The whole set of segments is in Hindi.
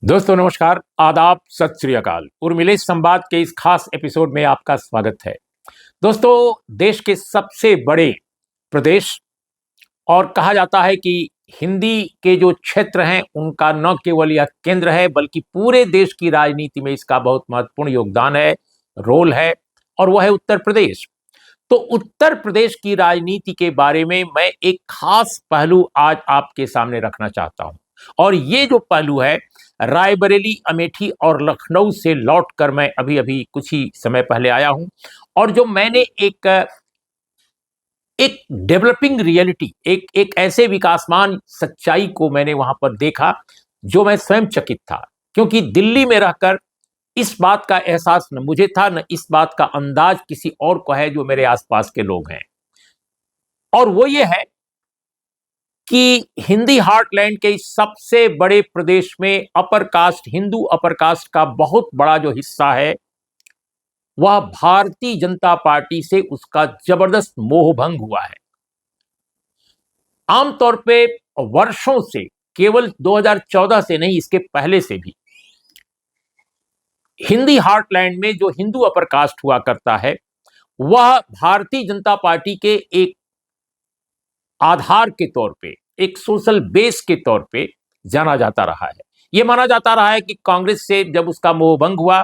दोस्तों नमस्कार, आदाब, सत श्री अकाल। उर्मिलेश संवाद के इस खास एपिसोड में आपका स्वागत है। दोस्तों, देश के सबसे बड़े प्रदेश और कहा जाता है कि हिंदी के जो क्षेत्र हैं उनका न केवल यह केंद्र है बल्कि पूरे देश की राजनीति में इसका बहुत महत्वपूर्ण योगदान है, रोल है, और वह है उत्तर प्रदेश। तो उत्तर प्रदेश की राजनीति के बारे में मैं एक खास पहलू आज आपके सामने रखना चाहता हूं, और ये जो पहलू है, रायबरेली, अमेठी और लखनऊ से लौटकर मैं अभी अभी कुछ ही समय पहले आया हूं, और जो मैंने एक एक डेवलपिंग रियलिटी, एक ऐसे विकासमान सच्चाई को मैंने वहां पर देखा जो मैं स्वयं चकित था। क्योंकि दिल्ली में रहकर इस बात का एहसास न मुझे था, न इस बात का अंदाज किसी और को है जो मेरे आसपास के लोग हैं। और वो ये है कि हिंदी हार्टलैंड के इस सबसे बड़े प्रदेश में upper caste, Hindu upper caste का बहुत बड़ा जो हिस्सा है, वह भारतीय जनता पार्टी से उसका जबरदस्त मोहभंग हुआ है। आमतौर पे वर्षों से, केवल 2014 से नहीं, इसके पहले से भी हिंदी हार्टलैंड में जो हिंदू अपर कास्ट हुआ करता है, वह भारतीय जनता पार्टी के एक आधार के तौर पे, एक सोशल बेस के तौर पे जाना जाता रहा है। यह माना जाता रहा है कि कांग्रेस से जब उसका मोहभंग हुआ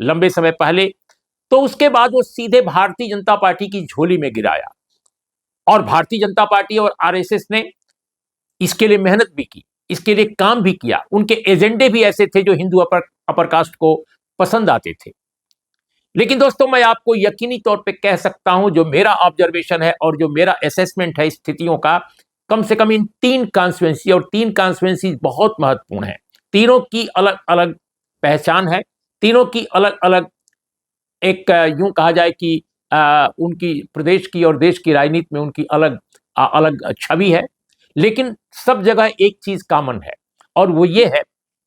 लंबे समय पहले, तो उसके बाद वो सीधे भारतीय जनता पार्टी की झोली में गिराया। और भारतीय जनता पार्टी और आरएसएस ने इसके लिए मेहनत भी की, इसके लिए काम भी किया। उनके एजेंडे भी ऐसे थे जो हिंदू अपर कास्ट को पसंद आते थे। लेकिन दोस्तों, मैं आपको यकीनी तौर पे कह सकता हूं, जो मेरा ऑब्जर्वेशन है और जो मेरा असेसमेंट है स्थितियों का, कम से कम इन तीन कॉन्स्टिट्यूएंसी, और तीन कॉन्स्टिट्यूएंसी बहुत महत्वपूर्ण है, तीनों की अलग अलग पहचान है, तीनों की अलग अलग एक यूं कहा जाए कि उनकी प्रदेश की और देश की राजनीति में उनकी अलग अलग छवि है। लेकिन सब जगह एक चीज कॉमन है, और वो ये है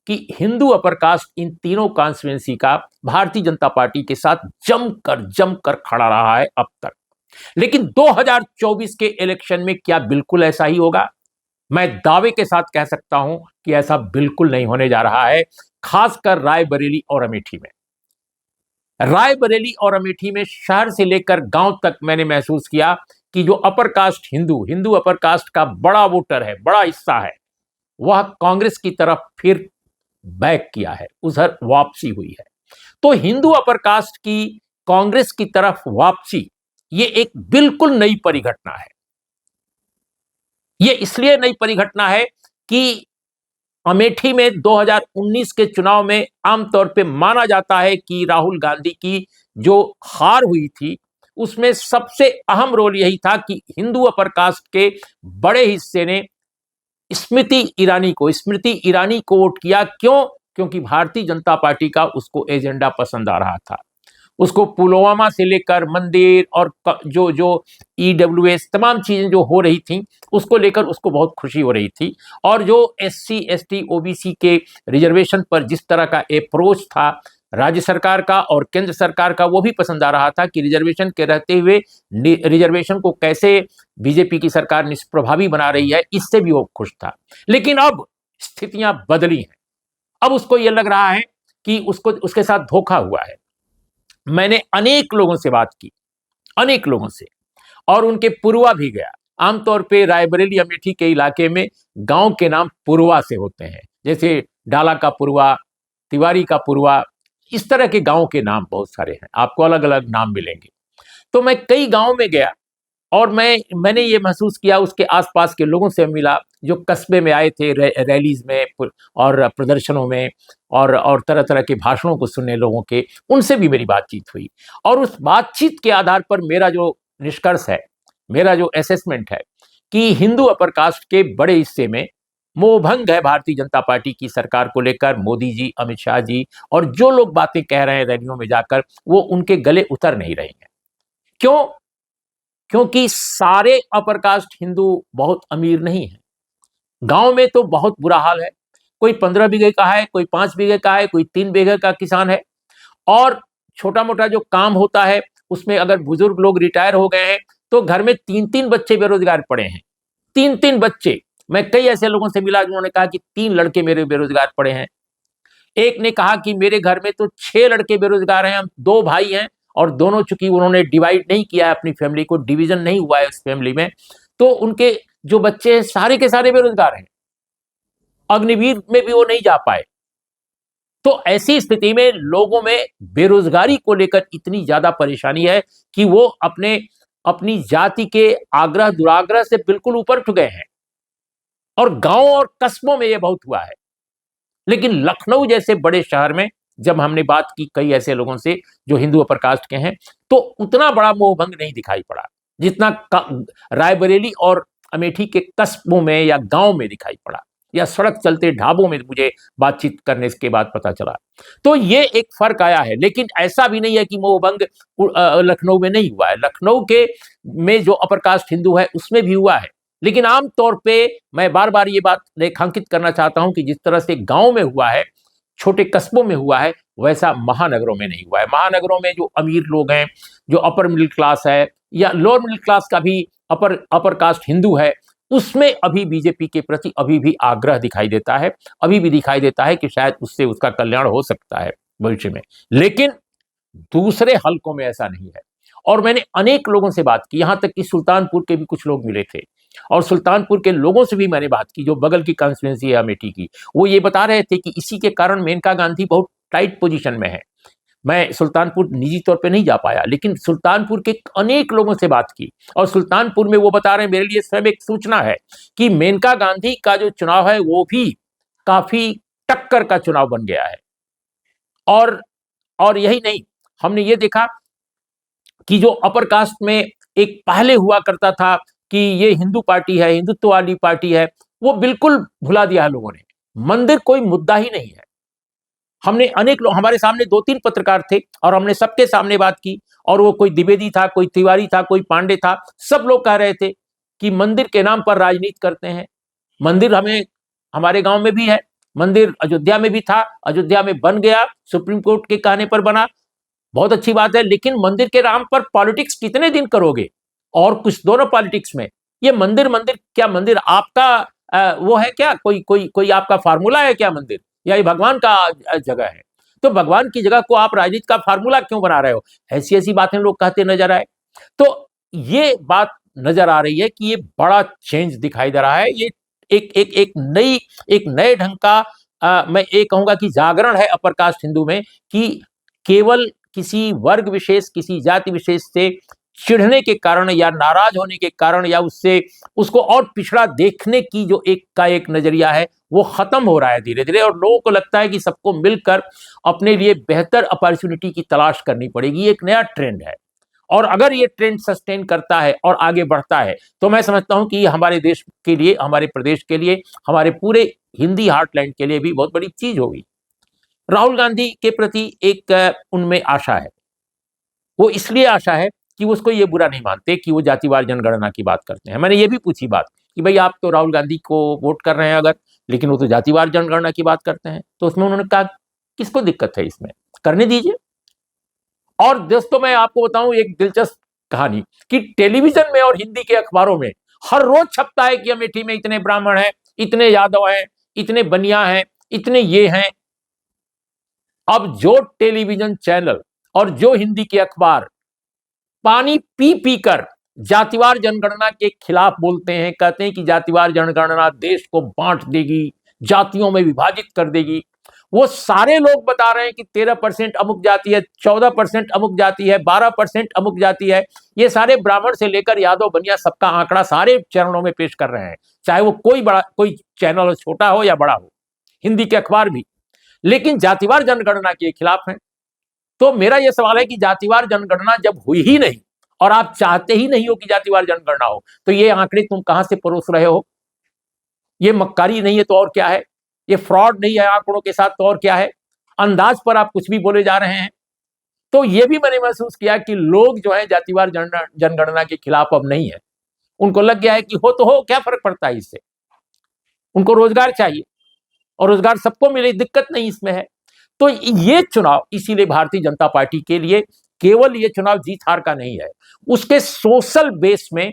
कि हिंदू अपर कास्ट इन तीनों कॉन्स्टिट्यूएंसी का भारतीय जनता पार्टी के साथ जमकर खड़ा रहा है अब तक। लेकिन 2024 के इलेक्शन में क्या बिल्कुल ऐसा ही होगा? मैं दावे के साथ कह सकता हूं कि ऐसा बिल्कुल नहीं होने जा रहा है, खासकर रायबरेली और अमेठी में। रायबरेली और अमेठी में शहर से लेकर गांव तक मैंने महसूस किया कि जो upper caste Hindu upper caste का बड़ा वोटर है, बड़ा हिस्सा है, वह कांग्रेस की तरफ फिर बैक किया है, उधर वापसी हुई है। तो हिंदू अपर कास्ट की कांग्रेस की तरफ वापसी, ये एक बिल्कुल नई परिघटना है। ये इसलिए नई परिघटना है कि अमेठी में 2019 के चुनाव में आमतौर पे माना जाता है कि राहुल गांधी की जो हार हुई थी, उसमें सबसे अहम रोल यही था कि हिंदू अपर कास्ट के बड़े हिस्से ने स्मृति ईरानी को वोट किया। क्यों? क्योंकि भारतीय जनता पार्टी का उसको एजेंडा पसंद आ रहा था। उसको पुलवामा से लेकर मंदिर और जो जो ईडब्ल्यूएस तमाम चीजें जो हो रही थी, उसको लेकर उसको बहुत खुशी हो रही थी। और जो एससी एसटी ओबीसी के रिजर्वेशन पर जिस तरह का अप्रोच था राज्य सरकार का और केंद्र सरकार का, वो भी पसंद आ रहा था कि रिजर्वेशन के रहते हुए रिजर्वेशन को कैसे बीजेपी की सरकार निष्प्रभावी बना रही है, इससे भी वो खुश था। लेकिन अब स्थितियां बदली हैं। अब उसको ये लग रहा है कि उसको उसके साथ धोखा हुआ है। मैंने अनेक लोगों से बात की, अनेक लोगों से, और उनके पुरवा भी गया। आमतौर पे रायबरेली अमेठी के इलाके में गांव के नाम पुरवा से होते हैं, जैसे डाला का पुरवा, तिवारी का पुरवा, इस तरह के गांव के नाम बहुत सारे हैं, आपको अलग अलग नाम मिलेंगे। तो मैं कई गांव में गया और मैंने ये महसूस किया, उसके आसपास के लोगों से मिला जो कस्बे में आए थे रैलीज में और प्रदर्शनों में, और तरह तरह के भाषणों को सुनने लोगों के, उनसे भी मेरी बातचीत हुई। और उस बातचीत के आधार पर मेरा जो निष्कर्ष है, मेरा जो असेसमेंट है कि हिंदू अपर कास्ट के बड़े हिस्से में मोहभंग है भारतीय जनता पार्टी की सरकार को लेकर। मोदी जी, अमित शाह जी और जो लोग बातें कह रहे हैं रैलियों में जाकर, वो उनके गले उतर नहीं रही हैं। क्यों? क्योंकि सारे अपर कास्ट हिंदू बहुत अमीर नहीं है। गांव में तो बहुत बुरा हाल है, कोई 15 बीघे का है, कोई 5 बीघे का है, कोई 3 बीघे का किसान है। और छोटा मोटा जो काम होता है उसमें अगर बुजुर्ग लोग रिटायर हो गए हैं तो घर में 3-3 बच्चे बेरोजगार पड़े हैं। 3-3 बच्चे। मैं कई ऐसे लोगों से मिला जिन्होंने कहा कि 3 लड़के मेरे बेरोजगार पड़े हैं। एक ने कहा कि मेरे घर में तो 6 लड़के बेरोजगार हैं, हम 2 भाई हैं और दोनों, चूंकि उन्होंने डिवाइड नहीं किया है अपनी फैमिली को, डिवीजन नहीं हुआ है उस फैमिली में, तो उनके जो बच्चे हैं सारे के सारे बेरोजगार हैं, अग्निवीर में भी वो नहीं जा पाए। तो ऐसी स्थिति में लोगों में बेरोजगारी को लेकर इतनी ज्यादा परेशानी है कि वो अपनी जाति के आग्रह दुराग्रह से बिल्कुल ऊपर उठ गए हैं, और गांव और कस्बों में यह बहुत हुआ है। लेकिन लखनऊ जैसे बड़े शहर में जब हमने बात की कई ऐसे लोगों से जो हिंदू अपर कास्ट के हैं, तो उतना बड़ा मोहभंग नहीं दिखाई पड़ा जितना रायबरेली और अमेठी के कस्बों में या गांव में दिखाई पड़ा, या सड़क चलते ढाबों में मुझे बातचीत करने के बाद पता चला। तो ये एक फर्क आया है। लेकिन ऐसा भी नहीं है कि मोहभंग लखनऊ में नहीं हुआ है, लखनऊ के में जो अपर कास्ट हिंदू है उसमें भी हुआ है। लेकिन आमतौर पे मैं बार बार ये बात रेखांकित करना चाहता हूं कि जिस तरह से गांव में हुआ है, छोटे कस्बों में हुआ है, वैसा महानगरों में नहीं हुआ है। महानगरों में जो अमीर लोग हैं, जो अपर मिडिल क्लास है या लोअर मिडिल क्लास का भी अपर कास्ट हिंदू है, उसमें अभी बीजेपी के प्रति अभी भी आग्रह दिखाई देता है, अभी भी दिखाई देता है कि शायद उससे उसका कल्याण हो सकता है भविष्य में। लेकिन दूसरे हलकों में ऐसा नहीं है। और मैंने अनेक लोगों से बात की, यहां तक कि सुल्तानपुर के भी कुछ लोग मिले थे, और सुल्तानपुर के लोगों से भी मैंने बात की जो बगल की कॉन्स्टिट्यूंसी है अमेठी की। वो ये बता रहे थे कि इसी के कारण मेनका गांधी बहुत टाइट पोजीशन में है। मैं सुल्तानपुर निजी तौर पे नहीं जा पाया, लेकिन सुल्तानपुर के अनेक लोगों से बात की, और सुल्तानपुर में वो बता रहे हैं, मेरे लिए स्वयं एक सूचना है कि मेनका गांधी का जो चुनाव है वो भी काफी टक्कर का चुनाव बन गया है। और यही नहीं, हमने ये देखा कि जो अपर कास्ट में एक पहले हुआ करता था कि ये हिंदू पार्टी है, हिंदुत्व वाली पार्टी है, वो बिल्कुल भुला दिया है लोगों ने। मंदिर कोई मुद्दा ही नहीं है। हमने अनेक लोग, हमारे सामने 2-3 पत्रकार थे और हमने सबके सामने बात की, और वो कोई द्विवेदी था, कोई तिवारी था, कोई पांडे था, सब लोग कह रहे थे कि मंदिर के नाम पर राजनीति करते हैं। मंदिर हमारे गांव में भी है, मंदिर अयोध्या में भी था, अयोध्या में बन गया, सुप्रीम कोर्ट के कहने पर बना, बहुत अच्छी बात है। लेकिन मंदिर के नाम पर पॉलिटिक्स कितने दिन करोगे? और कुछ दोनों पॉलिटिक्स में ये मंदिर मंदिर क्या, मंदिर आपका वो है क्या, कोई आपका फार्मूला है क्या मंदिर, या ये भगवान का जगह है? तो भगवान की जगह को आप राजनीति का फार्मूला क्यों बना रहे हो? ऐसी ऐसी बातें लोग कहते नजर आए। तो ये बात नजर आ रही है कि ये बड़ा चेंज दिखाई दे रहा है। ये एक नए ढंग का मैं ये कहूंगा कि जागरण है अपर कास्ट हिंदू में, कि केवल किसी वर्ग विशेष, किसी जाति विशेष से चिढ़ने के कारण या नाराज होने के कारण या उसको और पिछड़ा देखने की जो एक नजरिया है, वो खत्म हो रहा है धीरे धीरे। और लोगों को लगता है कि सबको मिलकर अपने लिए बेहतर अपॉर्चुनिटी की तलाश करनी पड़ेगी। एक नया ट्रेंड है, और अगर ये ट्रेंड सस्टेन करता है और आगे बढ़ता है, तो मैं समझता हूं कि ये हमारे देश के लिए, हमारे प्रदेश के लिए, हमारे पूरे हिंदी हार्टलैंड के लिए भी बहुत बड़ी चीज होगी। राहुल गांधी के प्रति एक उनमें आशा है। वो इसलिए आशा है कि उसको ये बुरा नहीं मानते कि वो जातिवार जनगणना की बात करते हैं। मैंने ये भी पूछी बात कि भाई आप तो राहुल गांधी को वोट कर रहे हैं अगर, लेकिन वो तो जातिवार जनगणना की बात करते हैं। तो उसमें उन्होंने कहा किसको दिक्कत है, इसमें करने दीजिए। और दोस्तों मैं आपको बताऊं एक दिलचस्प कहानी, कि टेलीविजन में और हिंदी के अखबारों में हर रोज छपता है कि अमेठी में इतने ब्राह्मण हैं, इतने यादव हैं, इतने बनिया हैं, इतने ये हैं। अब जो टेलीविजन चैनल और जो हिंदी के अखबार पानी पी पी कर जातिवार जनगणना के खिलाफ बोलते हैं, कहते हैं कि जातिवार जनगणना देश को बांट देगी, जातियों में विभाजित कर देगी, वो सारे लोग बता रहे हैं कि 13% अमुक जाति है, 14% अमुक जाति है, 12% अमुक जाति है। ये सारे ब्राह्मण से लेकर यादव बनिया सबका आंकड़ा सारे चरणों में पेश कर रहे हैं, चाहे वो कोई चैनल छोटा हो या बड़ा हो, हिंदी के अखबार भी। लेकिन जातिवार जनगणना के खिलाफ हैं। तो मेरा यह सवाल है कि जातिवार जनगणना जब हुई ही नहीं, और आप चाहते ही नहीं हो कि जातिवार जनगणना हो, तो ये आंकड़े तुम कहां से परोस रहे हो? ये मक्कारी नहीं है तो और क्या है? ये फ्रॉड नहीं है आंकड़ों के साथ तो और क्या है? अंदाज पर आप कुछ भी बोले जा रहे हैं। तो ये भी मैंने महसूस किया कि लोग जो है जातिवार जनगणना के खिलाफ अब नहीं है। उनको लग गया है कि हो तो हो, क्या फर्क पड़ता है इससे। उनको रोजगार चाहिए, और रोजगार सबको मिले, दिक्कत नहीं इसमें है। तो ये चुनाव इसीलिए भारतीय जनता पार्टी के लिए केवल ये चुनाव जीत हार का नहीं है, उसके सोशल बेस में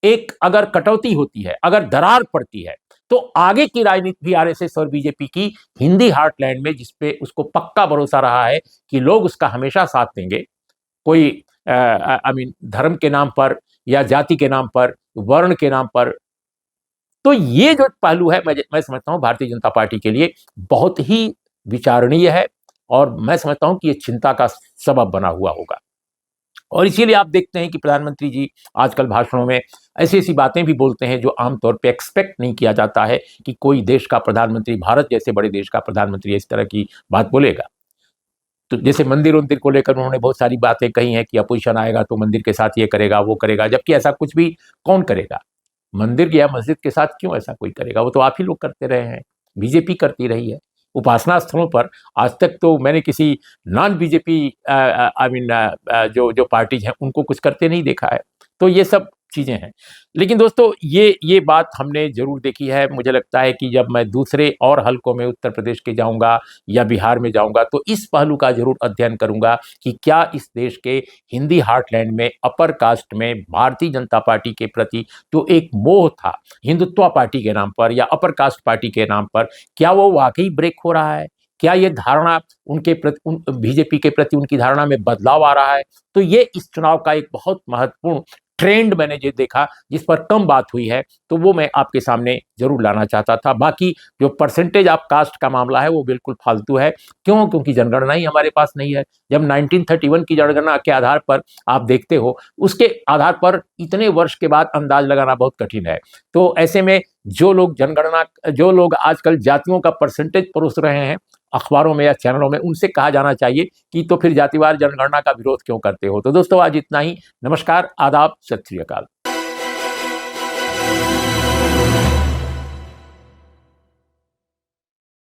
एक अगर कटौती होती है, अगर दरार पड़ती है, तो आगे की राजनीति भी आरएसएस और बीजेपी की हिंदी हार्टलैंड में, जिसपे उसको पक्का भरोसा रहा है कि लोग उसका हमेशा साथ देंगे, कोई आई मीन धर्म के नाम पर या जाति के नाम पर, वर्ण के नाम पर। तो ये जो पहलू है, मैं समझता हूं भारतीय जनता पार्टी के लिए बहुत ही विचारणीय है, और मैं समझता हूं कि ये चिंता का सबब बना हुआ होगा। और इसीलिए आप देखते हैं कि प्रधानमंत्री जी आजकल भाषणों में ऐसी ऐसी बातें भी बोलते हैं जो आमतौर पे एक्सपेक्ट नहीं किया जाता है कि कोई देश का प्रधानमंत्री, भारत जैसे बड़े देश का प्रधानमंत्री इस तरह की बात बोलेगा। तो जैसे मंदिर उन्दिर को लेकर उन्होंने बहुत सारी बातें कही हैं कि अपोजिशन आएगा तो मंदिर के साथ ये करेगा वो करेगा, जबकि ऐसा कुछ भी कौन करेगा? मंदिर या मस्जिद के साथ क्यों ऐसा कोई करेगा? वो तो आप ही लोग करते रहे हैं, बीजेपी करती रही है। उपासना स्थलों पर आज तक तो मैंने किसी नॉन बीजेपी आई मीन जो पार्टीज हैं उनको कुछ करते नहीं देखा है। तो ये सब चीज़ें हैं। लेकिन दोस्तों ये बात हमने ज़रूर देखी है। मुझे लगता है कि जब मैं दूसरे और हलकों में उत्तर प्रदेश के जाऊँगा या बिहार में जाऊँगा तो इस पहलू का ज़रूर अध्ययन करूँगा कि क्या इस देश के हिंदी हार्टलैंड में, अपर कास्ट में भारतीय जनता पार्टी के प्रति जो एक मोह था हिंदुत्व पार्टी के नाम पर या अपर कास्ट पार्टी के नाम पर, क्या वो वाकई ब्रेक हो रहा है? क्या ये धारणा उनके प्रति, बीजेपी के प्रति उनकी धारणा में बदलाव आ रहा है? तो ये इस चुनाव का एक बहुत महत्वपूर्ण ट्रेंड मैंने जो देखा, जिस पर कम बात हुई है, तो वो मैं आपके सामने ज़रूर लाना चाहता था। बाकी जो परसेंटेज ऑफ कास्ट का मामला है वो बिल्कुल फालतू है। क्यों? क्योंकि जनगणना ही हमारे पास नहीं है। जब 1931 की जनगणना के आधार पर आप देखते हो, उसके आधार पर इतने वर्ष के बाद अंदाज लगाना बहुत कठिन है। तो ऐसे में जो लोग आजकल जातियों का परसेंटेज परोस रहे हैं अखबारों में या चैनलों में, उनसे कहा जाना चाहिए कि तो फिर जातिवार जनगणना का विरोध क्यों करते हो? तो दोस्तों आज इतना ही। नमस्कार, आदाब, सत श्री अकाल।